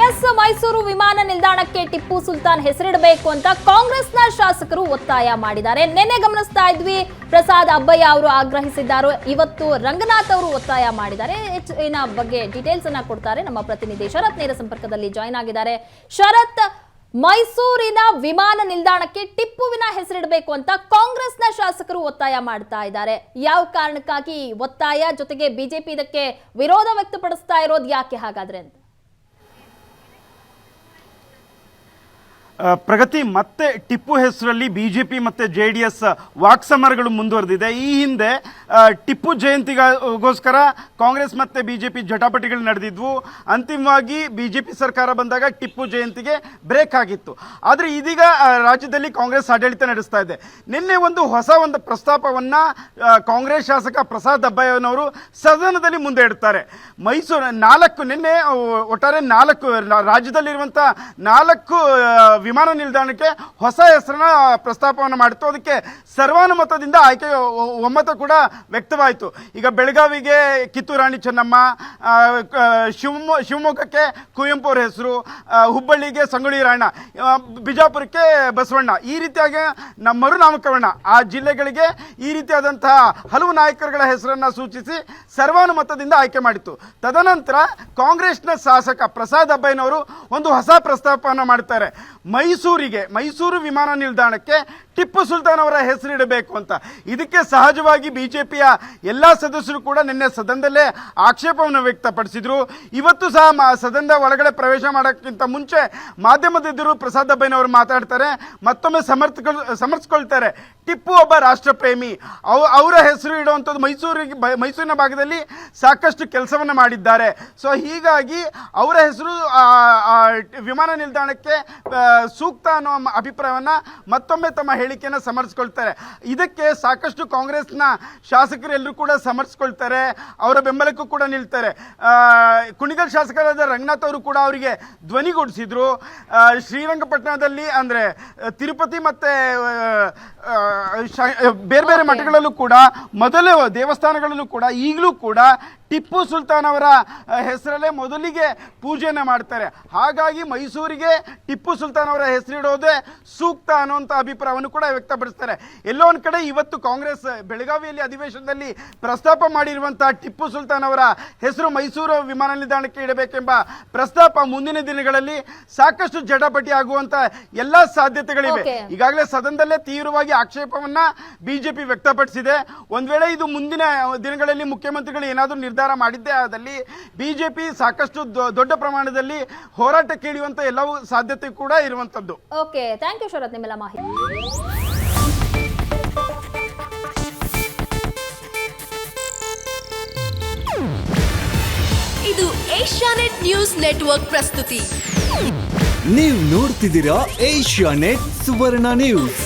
S, Mysuru ವಿಮಾನ ನಿಲ್ದಾಣಕ್ಕೆ ಟಿಪ್ಪು ಸುಲ್ತಾನ್ ಹೆಸರಿಡಬೇಕು ಅಂತ ಕಾಂಗ್ರೆಸ್ನ ಶಾಸಕರು ಒತ್ತಾಯ ಮಾಡಿದ್ದಾರೆ. ನಿನ್ನೆ ಗಮನಿಸ್ತಾ ಇದ್ವಿ, ಪ್ರಸಾದ್ ಅಬ್ಬಯ್ಯ ಅವರು ಆಗ್ರಹಿಸಿದ್ದಾರೆ. ಇವತ್ತು ರಂಗನಾಥ್ ಅವರು ಒತ್ತಾಯ ಮಾಡಿದ್ದಾರೆ. ಹೆಚ್ಚಿನ ಬಗ್ಗೆ ಡೀಟೇಲ್ಸ್ ಅನ್ನ ಕೊಡ್ತಾರೆ ನಮ್ಮ ಪ್ರತಿನಿಧಿ ಶರತ್. ನೇರ ಸಂಪರ್ಕದಲ್ಲಿ ಜಾಯ್ನ್ ಆಗಿದ್ದಾರೆ. ಶರತ್, ಮೈಸೂರಿನ ವಿಮಾನ ನಿಲ್ದಾಣಕ್ಕೆ ಟಿಪ್ಪುವಿನ ಹೆಸರಿಡಬೇಕು ಅಂತ ಕಾಂಗ್ರೆಸ್ನ ಶಾಸಕರು ಒತ್ತಾಯ ಮಾಡ್ತಾ ಇದ್ದಾರೆ. ಯಾವ ಕಾರಣಕ್ಕಾಗಿ ಒತ್ತಾಯ, ಜೊತೆಗೆ ಬಿಜೆಪಿ ಇದಕ್ಕೆ ವಿರೋಧ ವ್ಯಕ್ತಪಡಿಸ್ತಾ ಇರೋದು ಯಾಕೆ ಹಾಗಾದ್ರೆ ಅಂತ? ಪ್ರಗತಿ, ಮತ್ತೆ ಟಿಪ್ಪು ಹೆಸರಲ್ಲಿ ಬಿಜೆಪಿ ಮತ್ತೆ JDS ವಾಕ್ಸಮರಗಳು ಮುಂದುವರೆದಿದೆ. ಈ ಹಿಂದೆ ಟಿಪ್ಪು ಜಯಂತಿಗೋಸ್ಕರ ಕಾಂಗ್ರೆಸ್ ಮತ್ತೆ ಬಿಜೆಪಿ ಜಟಾಪಟಿಗಳು ನಡೆದಿದ್ವು. ಅಂತಿಮವಾಗಿ ಬಿಜೆಪಿ ಸರ್ಕಾರ ಬಂದಾಗ ಟಿಪ್ಪು ಜಯಂತಿಗೆ ಬ್ರೇಕ್ ಆಗಿತ್ತು. ಆದರೆ ಇದೀಗ ರಾಜ್ಯದಲ್ಲಿ ಕಾಂಗ್ರೆಸ್ ಆಡಳಿತ ನಡೆಸ್ತಾ ಇದೆ. ನಿನ್ನೆ ಹೊಸ ಪ್ರಸ್ತಾಪವನ್ನ ಕಾಂಗ್ರೆಸ್ ಶಾಸಕ ಪ್ರಸಾದ್ ಅಬ್ಬಯ್ಯನವರು ಸದನದಲ್ಲಿ ಮುಂದೆ ಇಡ್ತಾರೆ. ನಿನ್ನೆ ಒಟ್ಟಾರೆ 4 ರಾಜ್ಯದಲ್ಲಿರುವಂಥ 4 ವಿಮಾನ ನಿಲ್ದಾಣಕ್ಕೆ ಹೊಸ ಹೆಸರನ್ನ ಪ್ರಸ್ತಾಪವನ್ನು ಮಾಡಿತ್ತು. ಅದಕ್ಕೆ ಸರ್ವಾನುಮತದಿಂದ ಒಮ್ಮತ ಕೂಡ ವ್ಯಕ್ತವಾಯಿತು. ಈಗ ಬೆಳಗಾವಿಗೆ ಕಿತ್ತೂರು ರಾಣಿ ಚೆನ್ನಮ್ಮ, ಶಿವಮೊಗ್ಗಕ್ಕೆ ಕುವೆಂಪು ಅವರ ಹೆಸರು, ಹುಬ್ಬಳ್ಳಿಗೆ ಸಂಗೊಳ್ಳಿ ರಾಯಣ್ಣ, ಬಿಜಾಪುರಕ್ಕೆ ಬಸವಣ್ಣ, ಈ ರೀತಿಯಾಗಿ ಮರುನಾಮಕರಣ ಆ ಜಿಲ್ಲೆಗಳಿಗೆ ಈ ರೀತಿಯಾದಂತಹ ಹಲವು ನಾಯಕರುಗಳ ಹೆಸರನ್ನ ಸೂಚಿಸಿ ಸರ್ವಾನುಮತದಿಂದ ಆಯ್ಕೆ ಮಾಡಿತ್ತು. ತದನಂತರ ಕಾಂಗ್ರೆಸ್ನ ಶಾಸಕ ಪ್ರಸಾದ್ ಅಬ್ಬಯ್ಯನವರು ಹೊಸ ಪ್ರಸ್ತಾಪವನ್ನು ಮಾಡ್ತಾರೆ. ಮೈಸೂರು ವಿಮಾನ ನಿಲ್ದಾಣಕ್ಕೆ ಟಿಪ್ಪು ಸುಲ್ತಾನ್ ಅವರ ಹೆಸರಿಡಬೇಕು ಅಂತ. ಇದಕ್ಕೆ ಸಹಜವಾಗಿ ಬಿಜೆಪಿಯ ಎಲ್ಲ ಸದಸ್ಯರು ಕೂಡ ನಿನ್ನೆ ಸದನದಲ್ಲೇ ಆಕ್ಷೇಪವನ್ನು ವ್ಯಕ್ತಪಡಿಸಿದ್ರು. ಇವತ್ತು ಸಹ ಸದನದ ಒಳಗಡೆ ಪ್ರವೇಶ ಮಾಡೋಕ್ಕಿಂತ ಮುಂಚೆ ಮಾಧ್ಯಮದ ಎದುರು ಪ್ರಸಾದ್ ಅಬ್ಬಯ್ಯನವರು ಮಾತಾಡ್ತಾರೆ. ಮತ್ತೊಮ್ಮೆ ಸಮರ್ಥಿಸ್ಕೊಳ್ತಾರೆ, ಟಿಪ್ಪು ಒಬ್ಬ ರಾಷ್ಟ್ರಪ್ರೇಮಿ, ಅವರ ಹೆಸರು ಇಡುವಂಥದ್ದು ಮೈಸೂರಿನ ಭಾಗದಲ್ಲಿ ಸಾಕಷ್ಟು ಕೆಲಸವನ್ನು ಮಾಡಿದ್ದಾರೆ. ಸೊ ಹೀಗಾಗಿ ಅವರ ಹೆಸರು ವಿಮಾನ ನಿಲ್ದಾಣಕ್ಕೆ ಸೂಕ್ತ ಅನ್ನೋ ಅಭಿಪ್ರಾಯವನ್ನು ಮತ್ತೊಮ್ಮೆ ತಮ್ಮ ಹೇಳಿಕೆಯನ್ನು ಸಮರ್ಥಿಸ್ಕೊಳ್ತಾರೆ. ಇದಕ್ಕೆ ಸಾಕಷ್ಟು ಕಾಂಗ್ರೆಸ್ನ ಶಾಸಕರು ಎಲ್ಲರೂ ಕೂಡ ಸಮರ್ಥಿಸ್ಕೊಳ್ತಾರೆ, ಅವರ ಬೆಂಬಲಕ್ಕೂ ಕೂಡ ನಿಲ್ತಾರೆ. ಕುಣಿಗಲ್ ಶಾಸಕರಾದ ರಂಗನಾಥ್ ಅವರು ಕೂಡ ಅವರಿಗೆ ಧ್ವನಿಗೂಡಿಸಿದ್ರು. ಶ್ರೀರಂಗಪಟ್ಟಣದಲ್ಲಿ ಅಂದರೆ ತಿರುಪತಿ ಮತ್ತು ಬೇರೆ ಬೇರೆ ಮಠಗಳಲ್ಲೂ ಕೂಡ, ಮೊದಲೇ ದೇವಸ್ಥಾನಗಳಲ್ಲೂ ಕೂಡ ಈಗಲೂ ಕೂಡ ಟಿಪ್ಪು ಸುಲ್ತಾನ್ ಅವರ ಹೆಸರಲ್ಲೇ ಮೊದಲಿಗೆ ಪೂಜೆಯನ್ನು ಮಾಡ್ತಾರೆ. ಹಾಗಾಗಿ ಮೈಸೂರಿಗೆ ಟಿಪ್ಪು ಸುಲ್ತಾನ್ ಅವರ ಹೆಸರಿಡೋದೇ ಸೂಕ್ತ ಅನ್ನುವಂಥ ಅಭಿಪ್ರಾಯವನ್ನು ಕೂಡ ವ್ಯಕ್ತಪಡಿಸ್ತಾರೆ. ಎಲ್ಲೋ ಒಂದು ಕಡೆ ಇವತ್ತು ಕಾಂಗ್ರೆಸ್ ಬೆಳಗಾವಿಯಲ್ಲಿ ಅಧಿವೇಶನದಲ್ಲಿ ಪ್ರಸ್ತಾಪ ಮಾಡಿರುವಂಥ ಟಿಪ್ಪು ಸುಲ್ತಾನ್ ಅವರ ಹೆಸರು ಮೈಸೂರು ವಿಮಾನ ನಿಲ್ದಾಣಕ್ಕೆ ಇಡಬೇಕೆಂಬ ಪ್ರಸ್ತಾಪ ಮುಂದಿನ ದಿನಗಳಲ್ಲಿ ಸಾಕಷ್ಟು ಜಟಾಪಟಿ ಆಗುವಂಥ ಎಲ್ಲ ಸಾಧ್ಯತೆಗಳಿವೆ. ಈಗಾಗಲೇ ಸದನದಲ್ಲೇ ತೀವ್ರವಾಗಿ ಆಕ್ಷೇಪವನ್ನ ಬಿಜೆಪಿ ವ್ಯಕ್ತಪಡಿಸಿದೆ. ಒಂದ್ ವೇಳೆ ಇದು ಮುಂದಿನ ದಿನಗಳಲ್ಲಿ ಮುಖ್ಯಮಂತ್ರಿಗಳು ಏನಾದರೂ ನಿರ್ಧಾರ ಮಾಡಿದ್ದೇ ಆದಲ್ಲಿ ಬಿಜೆಪಿ ಸಾಕಷ್ಟು ದೊಡ್ಡ ಪ್ರಮಾಣದಲ್ಲಿ ಹೋರಾಟಕ್ಕೆ ಇಳಿಯುವಂತ ಎಲ್ಲವೂ ಸಾಧ್ಯತೆ ಕೂಡ ಇರುವಂತದ್ದು. ಓಕೆ, ಥ್ಯಾಂಕ್ ಯು ಶರತ್, ನಿಮ್ಮೆಲ್ಲ ಮಾಹಿತಿ. ಇದು ಏಷ್ಯಾನೆಟ್ ನ್ಯೂಸ್ ನೆಟ್ವರ್ಕ್ ಪ್ರಸ್ತುತಿ. ನೀವು ನೋಡ್ತಿದ್ದೀರಾ ಏಷ್ಯಾನೆಟ್ ಸುವರ್ಣ ನ್ಯೂಸ್.